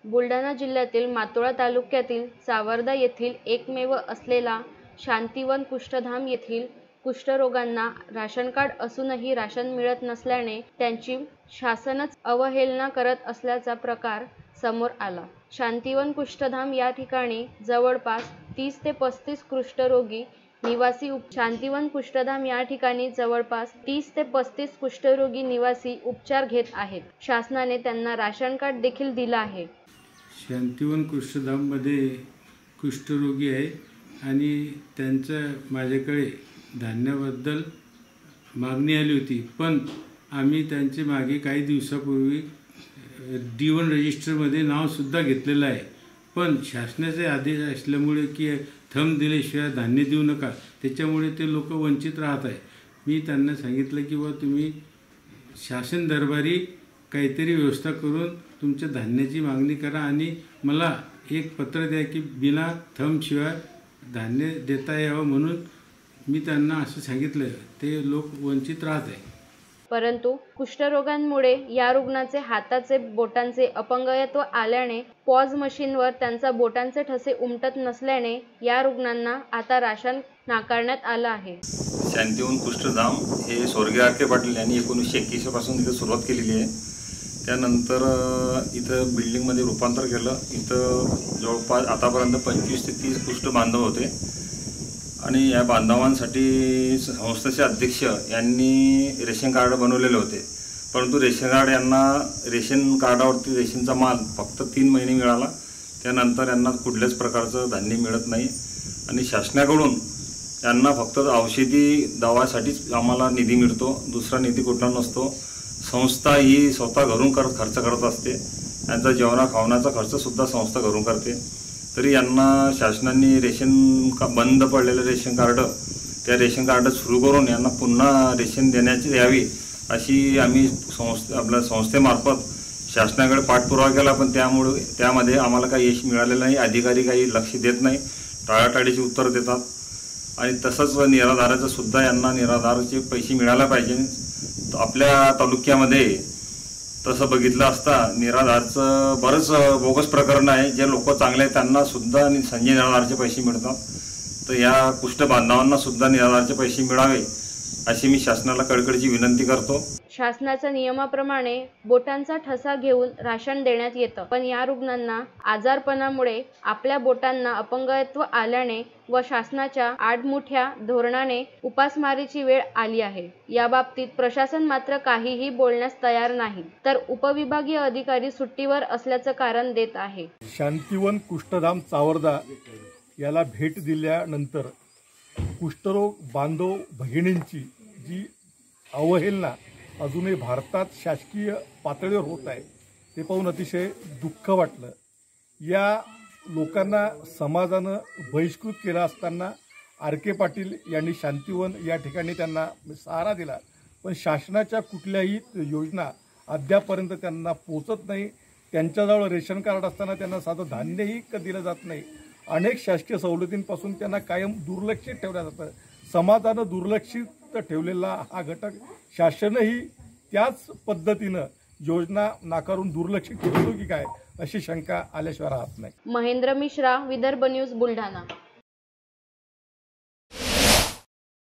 बुलढाणा जिल्ह्यातील मातोळा तालुक्यातील चावरदा येथील एकमेव असलेला शांतिवन कुष्ठधाम येथील कुष्ठरोगांना राशन कार्ड असूनही राशन मिळत नसल्याने त्यांची शासनच अवहेलना करत असल्याचा प्रकार समोर आला। शांतिवन कुष्ठधाम या ठिकाणी जवळपास 30 ते 35 कुष्ठरोगी निवासी शांतिवन कुष्ठधाम या ठिकाणी जवळपास 30 ते 35 कुष्ठरोगी निवासी उपचार घेत आहेत। शासनाने त्यांना राशन कार्ड देखील दिलं आहे। शांतिवन कुष्ठधाममध्ये कुष्ठरोगी आहे आणि त्यांचं माझ्याकडे धान्याबद्दल मागणी आली होती, पण आम्ही त्यांचे मागे काही दिवसापूर्वी D1 रजिस्टरमध्ये नावसुद्धा घेतलेलं आहे। पण शासनाचे आदेश असल्यामुळे की थंब दिल्याशिवाय धान्य देऊ नका, त्याच्यामुळे ते लोक वंचित राहत आहे। मी त्यांना सांगितलं की तुम्ही शासन दरबारी काहीतरी व्यवस्था करून तुमच्या धान्याची मागणी करा आणि मला एक पत्र द्या की बिना थंबशिवाय धान्य देता यावं, म्हणून मी त्यांना असं सांगितलं। ते लोक वंचित राहत आहे। परंतु कुष्ठरोगांमुळे या रुग्णाचे हाताचे बोटांचे अपंगत्व आल्याने पॉज मशीनवर त्यांचा बोटांचे ठसे उमटत नसल्याने या रुग्णांना आता राशन नाकारण्यात आलं आहे। शांतिवन कुष्ठधाम हे स्वर्गीय आर के पाटील यांनी 1981 पासून इथे सुरुवात केलेली आहे। त्यानंतर इथं बिल्डिंगमध्ये रूपांतर केलं। इथं जवळपास आतापर्यंत 25 ते 30 कुष्ठ बांधव होते आणि या बांधवांसाठी संस्थेचे अध्यक्ष यांनी रेशन कार्ड बनवलेले होते, परंतु रेशन कार्ड यांना रेशन कार्डावरती रेशनचा माल फक्त 3 महिने मिळाला। त्यानंतर यांना कुठल्याच प्रकारचं धान्य मिळत नाही आणि शासनाकडून यांना फक्त औषधी दवासाठीच आम्हाला निधी मिळतो, दुसरा निधी कुठला नसतो। संस्था ही स्वतः घरून खर्च करत असते, यांचा जेवणा खावण्याचा खर्चसुद्धा संस्था घरून करते। तरी यांना शासनाने बंद पडलेलं रेशन कार्ड, त्या रेशन कार्ड सुरू करून यांना पुन्हा रेशन देण्याची यावी अशी आम्ही आपल्या संस्थेमार्फत शासनाकडे पाठपुरावा केला, पण त्यामध्ये आम्हाला काही यश मिळालेलं नाही। अधिकारी काही लक्ष देत नाही, टाळाटाळीची उत्तर देतात आणि तसंच निराधाराचं सुद्धा यांना निराधाराचे पैसे मिळायला पाहिजे। आपल्या तालुक्यामध्ये तसं बघितलं असता निराधारचं बरंच बोगस प्रकरण आहे। जे लोक चांगले आहेत त्यांना सुद्धा संजय निराधारचे पैसे मिळतात, तर या कुष्ठ बांधवांना सुद्धा निराधारचे पैसे मिळावे अशी मी शासनाला कळकळीची विनंती करतो। शासनाच्या नियमाप्रमाणे बोटांचा ठसा घेऊन राशन देण्यात येतं, पण या रुग्णांना आजारपणामुळे आपल्या बोटांना अपंगत्व आल्याने व शासनाच्या आडमुठ्या धोरणाने उपासमारीची वेळ आली आहे। या बाबतीत प्रशासन मात्र काहीही बोलण्यास तयार नाही, तर उपविभागीय अधिकारी सुट्टीवर असल्याचं कारण देत आहे। शांतिवन कुष्ठधाम चावरदा याला भेट दिल्यानंतर कुष्ठरोग बांधव भगिनींची जी अवहेलना अजूनही भारतात शासकीय पातळीवर होत आहे ते पाहून अतिशय दुःख वाटलं। या लोकांना समाजानं बहिष्कृत केलं असताना आर के पाटील यांनी शांतिवन या ठिकाणी त्यांना सहारा दिला, पण शासनाच्या कुठल्याही योजना अद्यापर्यंत त्यांना पोचत नाही। त्यांच्याजवळ रेशन कार्ड असताना त्यांना साधं धान्यही दिलं जात नाही। अनेक शासकीय सवलतींपासून त्यांना कायम दुर्लक्षित ठेवलं जातं। समाजानं दुर्लक्षित ठेवलेला हा घटक शासनही त्याच पद्धतीनं योजना नाकारून दुर्लक्षित ठेवतो की काय अशी शंका आल्याशिवाय राहत नाही। महेंद्र मिश्रा, विदर्भ न्यूज, बुलढाणा।